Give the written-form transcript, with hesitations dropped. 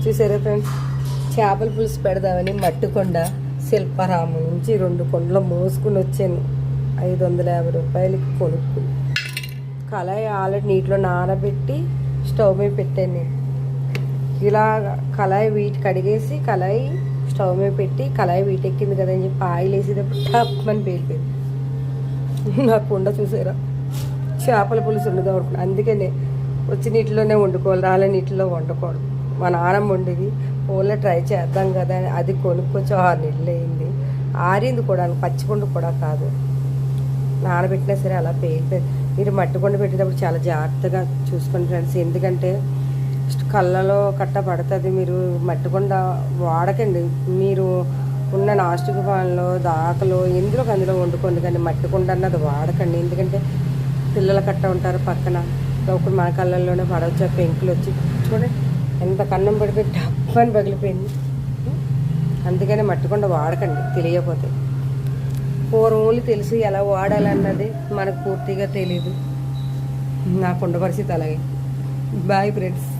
చూసారా ఫ్రెండ్స్, చేపల పులుసు పెడదామని మట్టుకొండ శిల్పారామం నుంచి 2 కొండలు మోసుకుని వచ్చాను. 550 రూపాయలకి కొనుక్కుని. కళాయి ఆల్రెడీ నీటిలో నానబెట్టి స్టవ్ మీద పెట్టాను నేను. ఇలా కళాయి కడిగేసి కళాయి స్టవ్ మీద పెట్టి కళాయి వీటెక్కింది కదా అని చెప్పి ఆయిల్ వేసేటప్పుడు టప్మని పేలిపోయింది. నా కుండ చూసారా, చేపల పులుసు ఉండదు అనుకున్నాను. అందుకనే వచ్చి నీటిలోనే వండుకోవాలి, రాలే నీటిలో వండకూడదు. మా నాన్నమ్మ వండేది, ఓన్లీ ట్రై చేద్దాం కదా అని అది కొనుక్కొచ్చి 6 నెలలు అయింది. ఆరింది కూడా, పచ్చికొండ కూడా కాదు, నానబెట్టినా సరే అలా పేలిపోయింది. మీరు మట్టికొండ పెట్టేటప్పుడు చాలా జాగ్రత్తగా చూసుకోండి ఫ్రెండ్స్, ఎందుకంటే కళ్ళలో కట్ట పడుతుంది. మీరు మట్టికొండ వాడకండి. మీరు ఉన్న నాస్టిక్ పాన్లో దాకలో ఎందులో అందులో వండుకోండి, కానీ మట్టికొండ అన్నది వాడకండి. ఎందుకంటే పిల్లల కట్ట ఉంటారు పక్కన, ఒకటి మన కళ్ళల్లోనే పడవచ్చు. ఆ పెంకులు వచ్చి చూడండి ఎంత కన్నం పడిపోయి డబ్బని పగిలిపోయింది. అందుకని మట్టికొండ వాడకండి తెలియకపోతే. పూర్వం తెలుసు ఎలా వాడాలన్నది, మనకు పూర్తిగా తెలీదు. నా కుండ పరిస్థితి అలాగే. Bye friends.